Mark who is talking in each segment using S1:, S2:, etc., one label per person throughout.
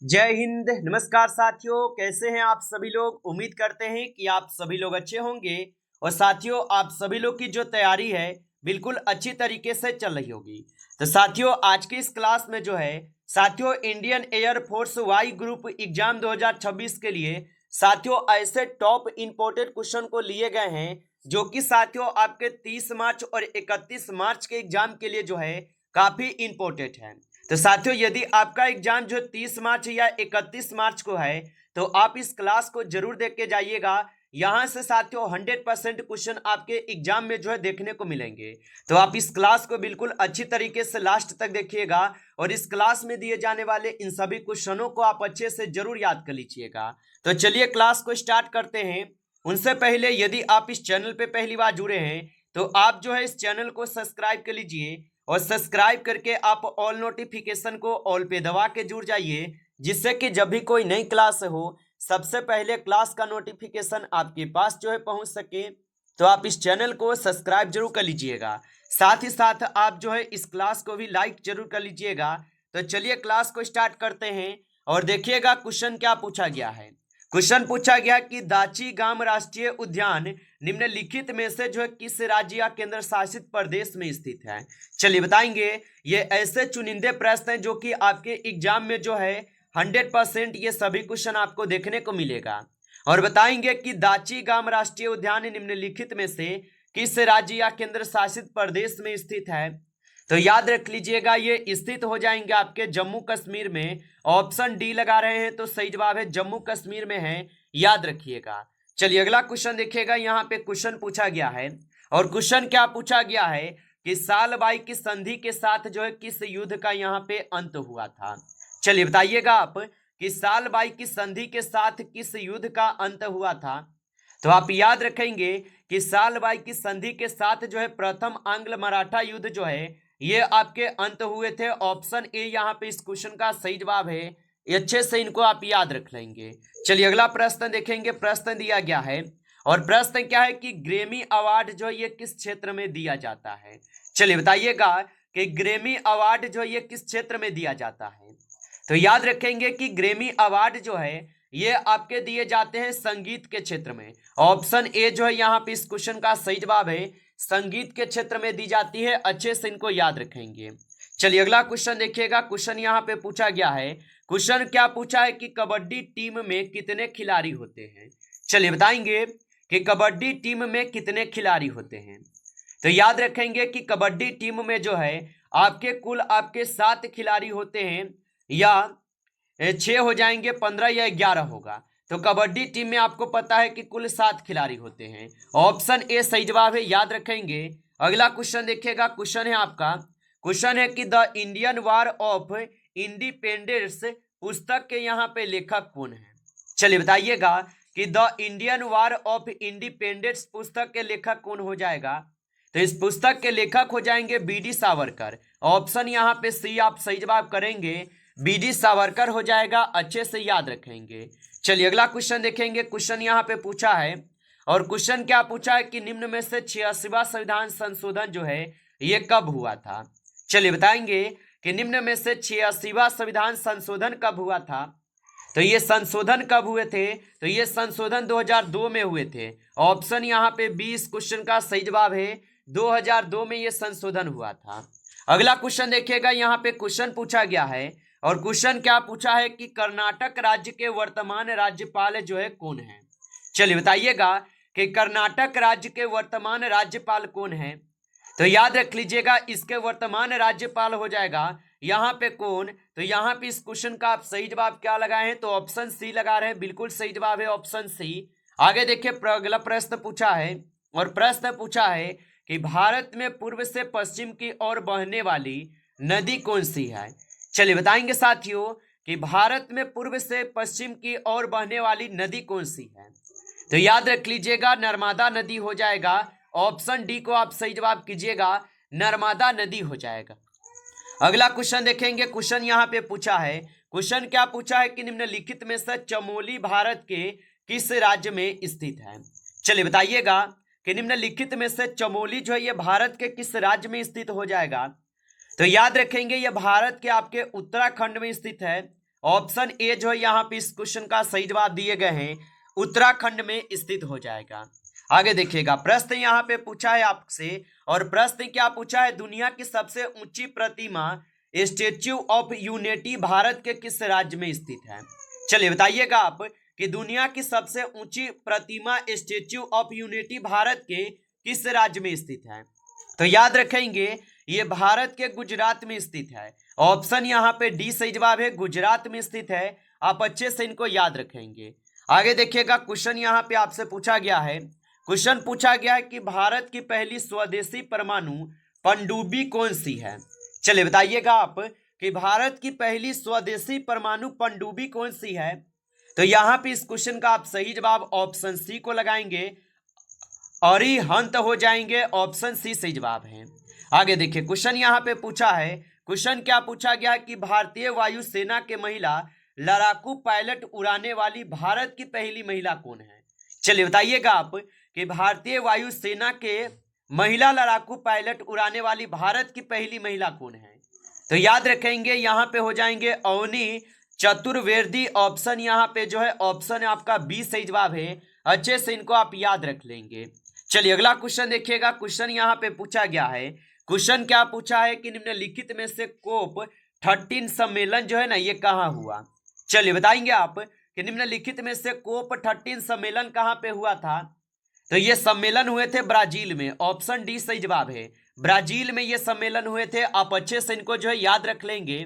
S1: जय हिंद। नमस्कार साथियों, कैसे हैं आप सभी लोग। उम्मीद करते हैं कि आप सभी लोग अच्छे होंगे और साथियों आप सभी लोग की जो तैयारी है बिल्कुल अच्छी तरीके से चल रही होगी। तो साथियों आज की इस क्लास में जो है साथियों Indian air force Y group exam 2026 के लिए साथियों ऐसे टॉप इंपोर्टेंट क्वेश्चन को लिए गए हैं जो कि साथियों आपके 30 मार्च और 31 मार्च के एग्जाम के लिए जो है काफी इंपोर्टेंट है। तो साथियों यदि आपका एग्जाम जो 30 मार्च या 31 मार्च को है तो आप इस क्लास को जरूर देख के जाइएगा। यहां से साथियों 100% क्वेश्चन आपके एग्जाम में जो है देखने को मिलेंगे। तो आप इस क्लास को बिल्कुल अच्छी तरीके से लास्ट तक देखिएगा और इस क्लास में दिए जाने वाले इन सभी क्वेश्चनों को आप अच्छे से जरूर याद कर लीजिएगा। तो चलिए क्लास को स्टार्ट करते हैं। उनसे पहले यदि आप इस चैनल पे पहली बार जुड़े हैं तो आप जो है इस चैनल को सब्सक्राइब कर लीजिए और सब्सक्राइब करके आप ऑल नोटिफिकेशन को ऑल पे दबा के जुड़ जाइए, जिससे कि जब भी कोई नई क्लास हो सबसे पहले क्लास का नोटिफिकेशन आपके पास जो है पहुंच सके। तो आप इस चैनल को सब्सक्राइब जरूर कर लीजिएगा। साथ ही साथ आप जो है इस क्लास को भी लाइक जरूर कर लीजिएगा। तो चलिए क्लास को स्टार्ट करते हैं और देखिएगा क्वेश्चन क्या पूछा गया है। क्वेश्चन पूछा गया कि दाची गाम राष्ट्रीय उद्यान निम्नलिखित में से जो है किस राज्य या केंद्र शासित प्रदेश में स्थित है। चलिए बताएंगे। ये ऐसे चुनिंदे प्रश्न हैं जो कि आपके एग्जाम में जो है 100% ये सभी क्वेश्चन आपको देखने को मिलेगा। और बताएंगे कि दाची गाम राष्ट्रीय उद्यान निम्नलिखित में से किस राज्य या केंद्र शासित प्रदेश में स्थित है। तो याद रख लीजिएगा ये स्थित हो जाएंगे आपके जम्मू कश्मीर में। ऑप्शन डी लगा रहे हैं तो सही जवाब है जम्मू कश्मीर में है, याद रखिएगा। चलिए अगला क्वेश्चन देखिएगा। यहाँ पे क्वेश्चन पूछा गया है और क्वेश्चन क्या पूछा गया है कि सालबाई की संधि के साथ जो है किस युद्ध का यहाँ पे अंत हुआ था। चलिए बताइएगा आप कि सालबाई की संधि के साथ किस युद्ध का अंत हुआ था। तो आप याद रखेंगे कि सालबाई की संधि के साथ जो है प्रथम आंग्ल मराठा युद्ध जो है ये आपके अंत हुए थे। ऑप्शन ए यहाँ पे इस क्वेश्चन का सही जवाब है। अच्छे से इनको आप याद रख लेंगे। चलिए अगला प्रश्न देखेंगे। प्रश्न दिया गया है और प्रश्न क्या है कि ग्रैमी अवार्ड जो ये किस क्षेत्र में दिया जाता है। चलिए बताइएगा कि ग्रैमी अवार्ड जो ये किस क्षेत्र में दिया जाता है। तो याद रखेंगे कि ग्रैमी अवार्ड जो है ये आपके दिए जाते हैं संगीत के क्षेत्र में। ऑप्शन ए जो है यहाँ पे इस क्वेश्चन का सही जवाब है, संगीत के क्षेत्र में दी जाती है। अच्छे से इनको याद रखेंगे। चलिए अगला क्वेश्चन देखिएगा। क्वेश्चन यहाँ पे पूछा गया है। क्वेश्चन क्या पूछा है कि कबड्डी टीम में कितने खिलाड़ी होते हैं। चलिए बताएंगे कि कबड्डी टीम में कितने खिलाड़ी होते हैं। तो याद रखेंगे कि कबड्डी टीम में जो है आपके कुल आपके 7 खिलाड़ी होते हैं, या 6 हो जाएंगे, 15 या 11 होगा। तो कबड्डी टीम में आपको पता है कि कुल 7 खिलाड़ी होते हैं। ऑप्शन ए सही जवाब है, याद रखेंगे। अगला क्वेश्चन देखिएगा। क्वेश्चन है आपका, क्वेश्चन है कि the Indian war of independence पुस्तक के यहाँ पे लेखक कौन है। चलिए बताइएगा कि the Indian war of independence पुस्तक के लेखक कौन हो जाएगा। तो इस पुस्तक के लेखक हो जाएंगे बी.डी. सावरकर। ऑप्शन यहाँ पे सी आप सही जवाब करेंगे, बी.डी. सावरकर हो जाएगा। अच्छे से याद रखेंगे। चलिए अगला क्वेश्चन देखेंगे। क्वेश्चन यहाँ पे पूछा है और क्वेश्चन क्या पूछा है कि निम्न में से 86वां संविधान संशोधन जो है ये कब हुआ था। चलिए बताएंगे कि निम्न में से 86वां संविधान संशोधन कब हुआ था। तो ये संशोधन कब हुए थे। तो ये संशोधन 2002 में हुए थे। ऑप्शन यहाँ पे 20 क्वेश्चन का सही जवाब है, 2002 में ये संशोधन हुआ था। अगला क्वेश्चन देखिएगा। यहाँ पे क्वेश्चन पूछा गया है और क्वेश्चन क्या पूछा है कि कर्नाटक राज्य के वर्तमान राज्यपाल जो है कौन है। चलिए बताइएगा कि कर्नाटक राज्य के वर्तमान राज्यपाल कौन है। तो याद रख लीजिएगा इसके वर्तमान राज्यपाल हो जाएगा यहाँ पे कौन। तो यहाँ पे इस क्वेश्चन का आप सही जवाब क्या लगाए हैं। तो ऑप्शन सी लगा रहे हैं, बिल्कुल सही जवाब है ऑप्शन सी। आगे देखिए अगला प्रश्न पूछा है और प्रश्न पूछा है कि भारत में पूर्व से पश्चिम की ओर बहने वाली नदी कौन सी है। चलिए बताएंगे साथियों कि भारत में पूर्व से पश्चिम की ओर बहने वाली नदी कौन सी है। तो याद रख लीजिएगा नर्मदा नदी हो जाएगा। ऑप्शन डी को आप सही जवाब कीजिएगा, नर्मदा नदी हो जाएगा। अगला क्वेश्चन देखेंगे। क्वेश्चन यहाँ पे पूछा है। क्वेश्चन क्या पूछा है कि निम्नलिखित में से चमोली भारत के किस राज्य में स्थित है। चलिए बताइएगा कि निम्नलिखित में से चमोली जो है ये भारत के किस राज्य में स्थित हो जाएगा। तो याद रखेंगे ये भारत के आपके उत्तराखंड में स्थित है। ऑप्शन ए जो है यहाँ पे इस क्वेश्चन का सही जवाब दिए गए हैं उत्तराखंड में स्थित हो जाएगा। आगे देखिएगा, प्रश्न यहाँ पे पूछा है आपसे, और प्रश्न क्या पूछा है, दुनिया की सबसे ऊंची प्रतिमा स्टेच्यू ऑफ यूनिटी भारत के किस राज्य में स्थित है? चलिए बताइएगा आप कि दुनिया की सबसे ऊंची प्रतिमा स्टेच्यू ऑफ यूनिटी भारत के किस राज्य में स्थित है? तो याद रखेंगे ये भारत के गुजरात में स्थित है। ऑप्शन यहाँ पे डी सही जवाब है, गुजरात में स्थित है। आप अच्छे से इनको याद रखेंगे। आगे देखिएगा, क्वेश्चन यहाँ पे आपसे पूछा गया है, क्वेश्चन पूछा गया है कि भारत की पहली स्वदेशी परमाणु पनडुब्बी कौन सी है? चलिए बताइएगा आप कि भारत की पहली स्वदेशी परमाणु पनडुब्बी कौन सी है? तो यहाँ पे इस क्वेश्चन का आप सही जवाब ऑप्शन सी को लगाएंगे, अरिहंत हो जाएंगे। ऑप्शन सी सही जवाब है। आगे देखिए, क्वेश्चन यहाँ पे पूछा है, क्वेश्चन क्या पूछा गया कि भारतीय वायुसेना के महिला लड़ाकू पायलट उड़ाने वाली भारत की पहली महिला कौन है? चलिए बताइएगा आप कि भारतीय वायुसेना के महिला लड़ाकू पायलट उड़ाने वाली भारत की पहली महिला कौन है? तो याद रखेंगे यहाँ पे हो जाएंगे अवनी चतुर्वेदी। ऑप्शन यहाँ पे जो है ऑप्शन आपका बी सही जवाब है। अच्छे से इनको आप याद रख लेंगे। चलिए अगला क्वेश्चन देखिएगा, क्वेश्चन यहाँ पे पूछा गया है, क्वेश्चन क्या पूछा है कि निम्नलिखित में से कोप 13 सम्मेलन जो है ना ये कहाँ हुआ? चलिए बताएंगे आप कि निम्नलिखित में से कोप 13 सम्मेलन कहाँ पे हुआ था? तो ये सम्मेलन हुए थे ब्राजील में। ऑप्शन डी सही जवाब है, ब्राजील में ये सम्मेलन हुए थे। आप अच्छे से इनको जो है याद रख लेंगे।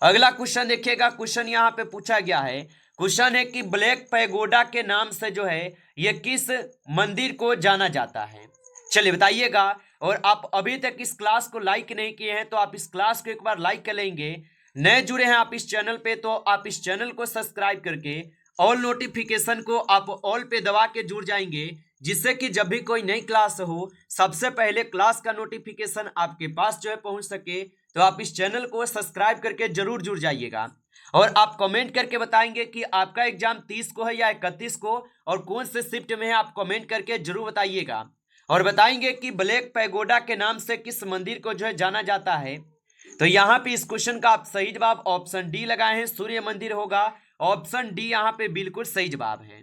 S1: अगला क्वेश्चन देखिएगा, क्वेश्चन यहाँ पे पूछा गया है, क्वेश्चन है कि ब्लैक पैगोडा के नाम से जो है ये किस मंदिर को जाना जाता है? चलिए बताइएगा। और आप अभी तक इस क्लास को लाइक नहीं किए हैं तो आप इस क्लास को एक बार लाइक कर लेंगे। नए जुड़े हैं आप इस चैनल पे तो आप इस चैनल को सब्सक्राइब करके ऑल नोटिफिकेशन को आप ऑल पे दबा के जुड़ जाएंगे, जिससे कि जब भी कोई नई क्लास हो सबसे पहले क्लास का नोटिफिकेशन आपके पास जो है पहुंच सके। तो आप इस चैनल को सब्सक्राइब करके जरूर जुड़ जाइएगा। और आप कमेंट करके बताएंगे कि आपका एग्जाम 30 को है या 31 को और कौन से शिफ्ट में है, आप कमेंट करके जरूर बताइएगा। और बताएंगे कि ब्लैक पैगोडा के नाम से किस मंदिर को जो है जाना जाता है? तो यहाँ पे इस क्वेश्चन का आप सही जवाब ऑप्शन डी लगाए हैं, सूर्य मंदिर होगा। ऑप्शन डी यहाँ पे बिल्कुल सही जवाब है।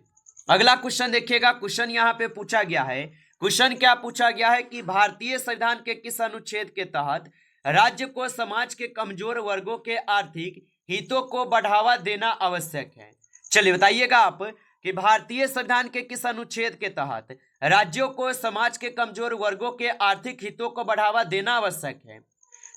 S1: अगला क्वेश्चन देखिएगा, क्वेश्चन यहाँ पे पूछा गया है, क्वेश्चन क्या पूछा गया है कि भारतीय संविधान के किस अनुच्छेद के तहत राज्य को समाज के कमजोर वर्गों के आर्थिक हितों को बढ़ावा देना आवश्यक है? चलिए बताइएगा आप कि भारतीय संविधान के किस अनुच्छेद के तहत राज्यों को समाज के कमजोर वर्गों के आर्थिक हितों को बढ़ावा देना आवश्यक है?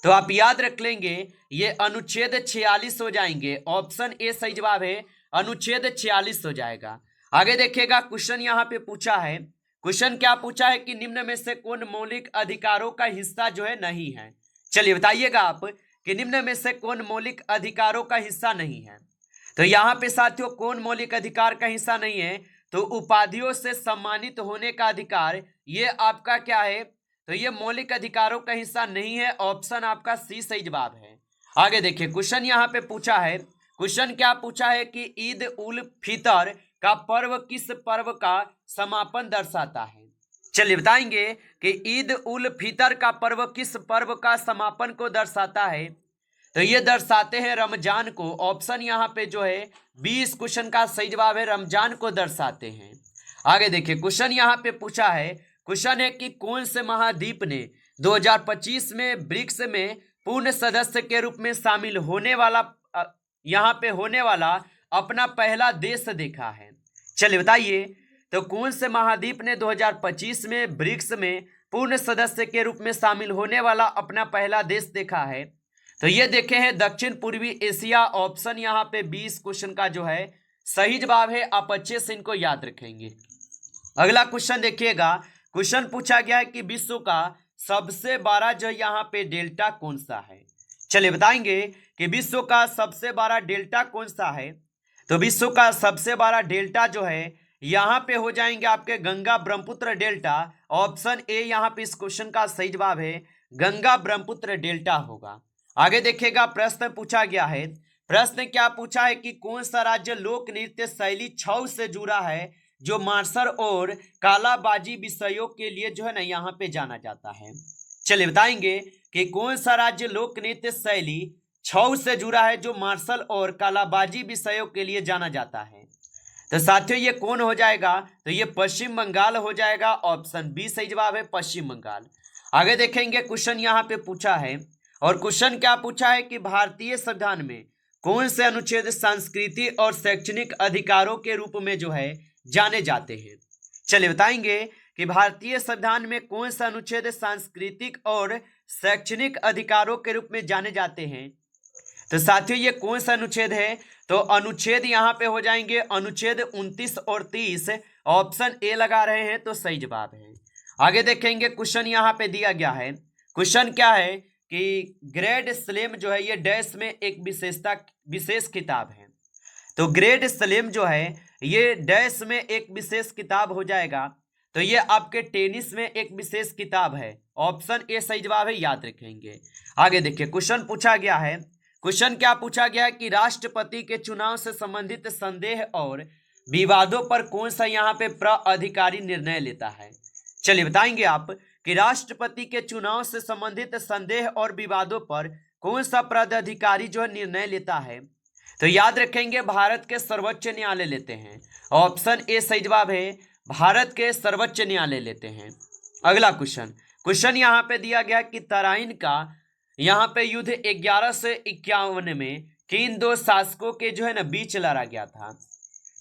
S1: तो आप याद रख लेंगे ये अनुच्छेद 46 हो जाएंगे। ऑप्शन ए सही जवाब है, अनुच्छेद 46 हो जाएगा। आगे देखिएगा, क्वेश्चन यहाँ पे पूछा है, क्वेश्चन क्या पूछा है कि निम्न में से कौन मौलिक अधिकारों का हिस्सा जो है नहीं है? चलिए बताइएगा आप कि निम्न में से कौन मौलिक अधिकारों का हिस्सा नहीं है? तो यहाँ पे साथियों कौन मौलिक अधिकार का हिस्सा नहीं है? तो उपाधियों से सम्मानित होने का अधिकार, ये आपका क्या है? तो ये मौलिक अधिकारों का हिस्सा नहीं है। ऑप्शन आपका सी सही जवाब है। आगे देखिए, क्वेश्चन यहाँ पे पूछा है, क्वेश्चन क्या पूछा है कि ईद उल फितर का पर्व किस पर्व का समापन दर्शाता है? चलिए बताएंगे कि ईद उल फितर का पर्व किस पर्व का समापन को दर्शाता है? तो ये दर्शाते हैं रमजान को। ऑप्शन यहाँ पे जो है 20 क्वेश्चन का सही जवाब है, रमजान को दर्शाते हैं। आगे देखिए, क्वेश्चन यहाँ पे पूछा है, क्वेश्चन है कि कौन से महाद्वीप ने 2025 में ब्रिक्स में पूर्ण सदस्य के रूप में शामिल होने वाला यहाँ पे होने वाला अपना पहला देश देखा है? चलिए बताइए, तो कौन से महाद्वीप ने 2025 में ब्रिक्स में पूर्ण सदस्य के रूप में शामिल होने वाला अपना पहला देश देखा है? तो ये देखे हैं दक्षिण पूर्वी एशिया। ऑप्शन यहाँ पे 20 क्वेश्चन का जो है सही जवाब है। आप अच्छे से इनको याद रखेंगे। अगला क्वेश्चन देखिएगा, क्वेश्चन पूछा गया है कि विश्व का सबसे बड़ा जो यहाँ पे डेल्टा कौन सा है? चलिए बताएंगे कि विश्व का सबसे बड़ा डेल्टा कौन सा है? तो विश्व का सबसे बड़ा डेल्टा जो है यहाँ पे हो जाएंगे आपके Ganga Brahmaputra delta. Option A यहाँ पे इस क्वेश्चन का सही जवाब है, गंगा ब्रह्मपुत्र डेल्टा होगा। आगे देखिएगा, प्रश्न पूछा गया है, प्रश्न क्या पूछा है कि कौन सा राज्य लोक नृत्य शैली छऊ से जुड़ा है जो मार्शल और कालाबाजी विषयों के लिए जो है ना यहाँ पे जाना जाता है? चलिए बताएंगे कि कौन सा राज्य लोक नृत्य शैली छऊ से जुड़ा है जो मार्शल और कालाबाजी विषयों के लिए जाना जाता है। तो साथियों ये कौन हो जाएगा, तो ये पश्चिम बंगाल हो जाएगा। ऑप्शन बी सही जवाब है, पश्चिम बंगाल। आगे देखेंगे क्वेश्चन यहाँ पे पूछा है, और क्वेश्चन क्या पूछा है कि भारतीय संविधान में कौन से अनुच्छेद सांस्कृतिक और शैक्षणिक अधिकारों के रूप में जो है जाने जाते हैं। चलिए बताएंगे कि भारतीय संविधान में कौन सा अनुच्छेद सांस्कृतिक और शैक्षणिक अधिकारों के रूप में जाने जाते हैं। तो साथियों ये कौन सा अनुच्छेद है, तो अनुच्छेद यहाँ पे हो जाएंगे अनुच्छेद 29 और 30। ऑप्शन ए लगा रहे हैं तो सही जवाब है। आगे देखेंगे क्वेश्चन यहाँ पे दिया गया है। क्वेश्चन क्या है कि ग्रेट स्लेम जो है ये डैश में एक विशेष किताब है। तो ग्रेट स्लेम जो है ये डैश में एक विशेष किताब हो जाएगा। तो ये आपके टेनिस में एक विशेष किताब है। ऑप्शन ए सही जवाब है, याद रखेंगे। आगे देखिए क्वेश्चन पूछा गया है। क्वेश्चन क्या पूछा गया है कि राष्ट्रपति के चुनाव से संबंधित संदेह और विवादों पर कौन सा यहाँ पे प्राधिकारी निर्णय लेता है। चलिए बताएंगे आप कि राष्ट्रपति के चुनाव से संबंधित संदेह और विवादों पर कौन सा प्राधिकारी जो है निर्णय लेता है। तो याद रखेंगे भारत के सर्वोच्च न्यायालय लेते हैं। ऑप्शन ए सही जवाब है, भारत के सर्वोच्च न्यायालय लेते हैं। अगला क्वेश्चन यहाँ पे दिया गया कि तराइन का यहाँ पे युद्ध 1151 में किन दो शासकों के जो है ना बीच लड़ा गया था।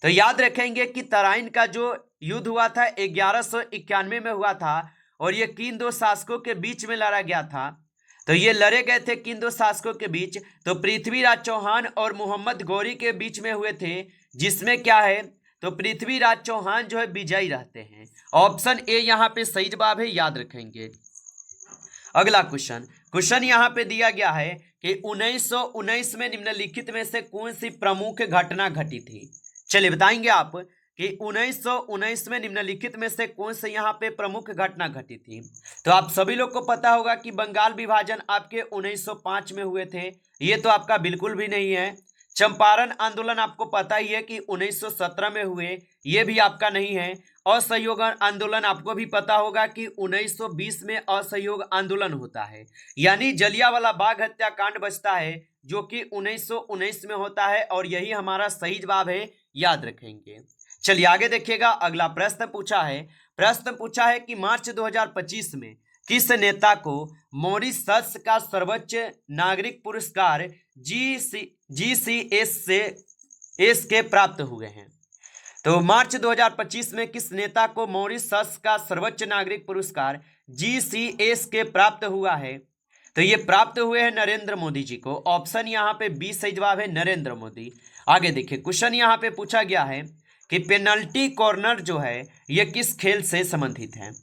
S1: तो याद रखेंगे कि तराइन का जो युद्ध हुआ था 1191 में हुआ था, और ये किन दो शासकों के बीच में लड़ा गया था। तो ये लड़े गए थे किन दो शासकों के बीच, तो पृथ्वीराज चौहान और मोहम्मद गौरी के बीच में हुए थे, जिसमें क्या है तो पृथ्वीराज चौहान जो है विजयी रहते हैं। ऑप्शन ए यहाँ पे सही जवाब है, याद रखेंगे। अगला क्वेश्चन यहाँ पे दिया गया है कि 1919 में निम्नलिखित में से कौन सी प्रमुख घटना घटी थी। चलिए बताएंगे आप कि 1919 में निम्नलिखित में से कौन से यहाँ पे प्रमुख घटना घटी थी। तो आप सभी लोग को पता होगा कि बंगाल विभाजन आपके 1905 में हुए थे, ये तो आपका बिल्कुल भी नहीं है। चंपारण आंदोलन आपको पता ही है कि 1917 में हुए, ये भी आपका नहीं है। असहयोग आंदोलन आपको भी पता होगा कि 1920 में असहयोग आंदोलन होता है, यानी जलियांवाला बाग हत्याकांड बचता है जो कि 1919 में होता है, और यही हमारा सही जवाब है, याद रखेंगे। चलिए आगे देखिएगा। अगला प्रश्न पूछा है कि मार्च 2025 में किस नेता को मॉरिशस का सर्वोच्च नागरिक पुरस्कार GCS के प्राप्त हुए हैं। तो मार्च 2025 में किस नेता को मॉरिशस का सर्वोच्च नागरिक पुरस्कार GCS के प्राप्त हुआ है। तो ये प्राप्त हुए हैं नरेंद्र मोदी जी को। ऑप्शन यहाँ पे बी सही जवाब है, नरेंद्र मोदी। आगे देखिए क्वेश्चन यहाँ पे पूछा गया है कि पेनल्टी कॉर्नर जो है ये किस खेल से संबंधित है।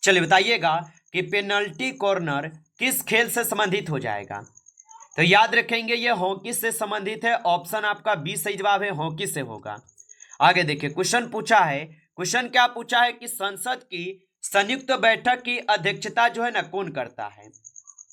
S1: चलिए बताइएगा कि पेनल्टी कॉर्नर किस खेल से संबंधित हो जाएगा। तो याद रखेंगे ये हॉकी से संबंधित है। ऑप्शन आपका बी सही जवाब है, हॉकी से होगा। आगे देखिए क्वेश्चन क्या पूछा है कि संसद की संयुक्त बैठक की अध्यक्षता जो है ना कौन करता है।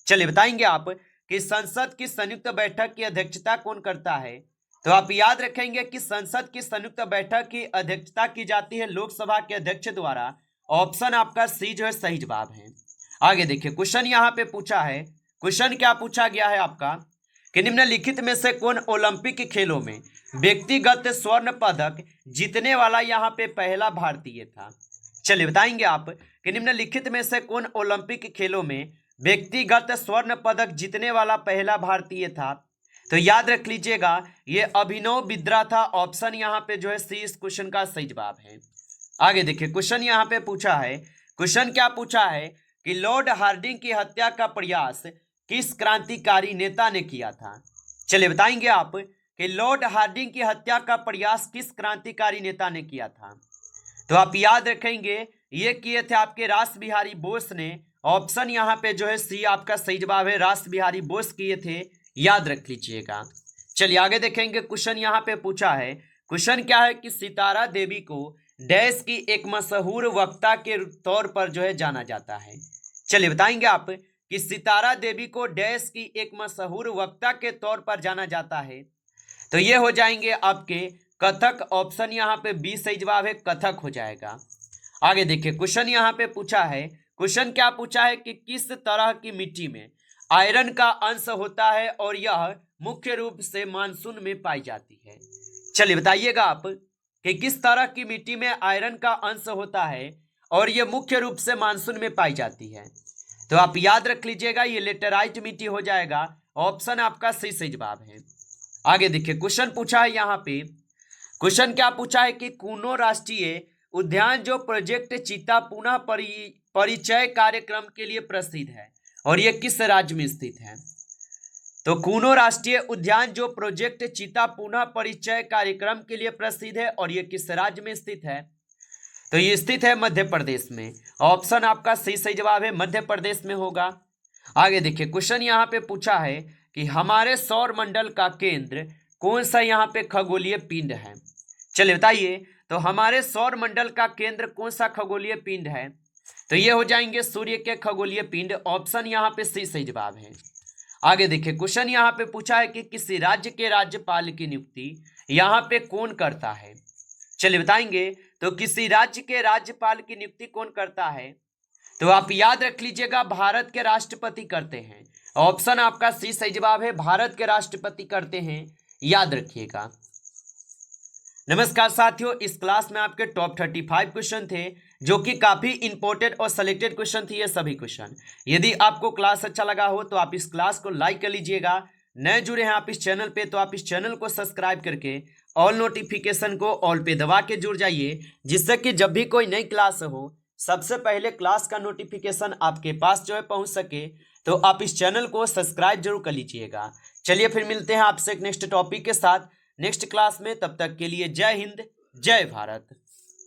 S1: चलिए बताएंगे आप कि संसद की संयुक्त बैठक की अध्यक्षता कौन करता है। तो आप याद रखेंगे कि संसद की संयुक्त बैठक की अध्यक्षता की जाती है लोकसभा के अध्यक्ष द्वारा। ऑप्शन आपका सी जो है सही जवाब है। आगे देखिए क्वेश्चन यहाँ पे पूछा है। क्वेश्चन क्या पूछा गया है आपका कि निम्नलिखित में से कौन ओलंपिक खेलों में व्यक्तिगत स्वर्ण पदक जीतने वाला यहाँ पे पहला भारतीय था। चलिए बताएंगे आप कि निम्नलिखित में से कौन ओलंपिक खेलों में व्यक्तिगत स्वर्ण पदक जीतने वाला पहला भारतीय था। तो याद रख लीजिएगा ये अभिनव बिंद्रा था। ऑप्शन यहाँ पे जो है सी इस क्वेश्चन का सही जवाब है। आगे देखिए क्वेश्चन यहाँ पे पूछा है। क्वेश्चन क्या पूछा है कि लॉर्ड हार्डिंग की हत्या का प्रयास किस क्रांतिकारी नेता ने किया था। चलिए बताएंगे आप कि लॉर्ड हार्डिंग की हत्या का प्रयास किस क्रांतिकारी नेता ने किया था। तो आप याद रखेंगे ये किए थे आपके रास बिहारी बोस ने। ऑप्शन यहाँ पे जो है सी आपका सही जवाब है, रास बिहारी बोस किए थे, याद रख लीजिएगा। चलिए आगे देखेंगे क्वेश्चन यहाँ पे पूछा है। क्वेश्चन क्या है कि सितारा देवी को डैश की एक मशहूर वक्ता के तौर पर जो है जाना जाता है। चलिए बताएंगे आप कि सितारा देवी को डैश की एक मशहूर वक्ता के तौर पर जाना जाता है। तो ये हो जाएंगे आपके कथक। ऑप्शन यहाँ पे बी सही जवाब है, कथक हो जाएगा। आगे देखिए क्वेश्चन यहाँ पे पूछा है। क्वेश्चन क्या पूछा है कि किस तरह की मिट्टी में आयरन का अंश होता है और यह मुख्य रूप से मानसून में पाई जाती है? चलिए बताइएगा आप कि किस तरह की मिट्टी में आयरन का अंश होता है और ये मुख्य रूप से मानसून में पाई जाती है। तो आप याद रख लीजिएगा, ये लेटेराइट मिट्टी हो जाएगा। ऑप्शन आपका सही जवाब है। आगे देखिए, क्वेश्चन पूछा है यहाँ पे। क्वेश्चन क्या पूछा है कि कूनो राष्ट्रीय उद्यान जो प्रोजेक्ट चीता पुनः परिचय कार्यक्रम के लिए प्रसिद्ध है और यह किस राज्य में स्थित है? तो कूनो राष्ट्रीय उद्यान जो प्रोजेक्ट चीता पुनः परिचय कार्यक्रम के लिए प्रसिद्ध है और यह किस राज्य में स्थित है? तो ये स्थित है मध्य प्रदेश में। ऑप्शन आपका सही जवाब है, मध्य प्रदेश में होगा। आगे देखिए, क्वेश्चन यहाँ पे पूछा है कि हमारे सौर मंडल का केंद्र कौन सा यहाँ पे खगोलीय पिंड है? चलिए बताइए, तो हमारे सौर मंडल का केंद्र कौन सा खगोलीय पिंड है? तो ये हो जाएंगे सूर्य के खगोलीय पिंड। ऑप्शन यहाँ पे सही जवाब है। आगे देखिए, क्वेश्चन यहाँ पे पूछा है कि किसी राज्य के राज्यपाल की नियुक्ति यहाँ पे कौन करता है? चलिए बताएंगे, तो किसी राज्य के राज्यपाल की नियुक्ति कौन करता है? तो आप याद रख लीजिएगा, भारत के राष्ट्रपति करते हैं। ऑप्शन आपका सही जवाब है, भारत के राष्ट्रपति करते हैं, याद रखिएगा। नमस्कार साथियों, इस क्लास में आपके टॉप 35 क्वेश्चन थे जो कि काफी इंपॉर्टेंट और सिलेक्टेड क्वेश्चन थे ये सभी क्वेश्चन। यदि आपको क्लास अच्छा लगा हो तो आप इस क्लास को लाइक कर लीजिएगा। नए जुड़े हैं आप इस चैनल पे तो आप इस चैनल को सब्सक्राइब करके ऑल नोटिफिकेशन को ऑल पे दबा के जुड़ जाइए, जिससे कि जब भी कोई नई क्लास हो सबसे पहले क्लास का नोटिफिकेशन आपके पास जो है पहुंच सके। तो आप इस चैनल को सब्सक्राइब जरूर कर लीजिएगा। चलिए फिर मिलते हैं आपसे एक नेक्स्ट टॉपिक के साथ नेक्स्ट क्लास में। तब तक के लिए जय हिंद, जय भारत।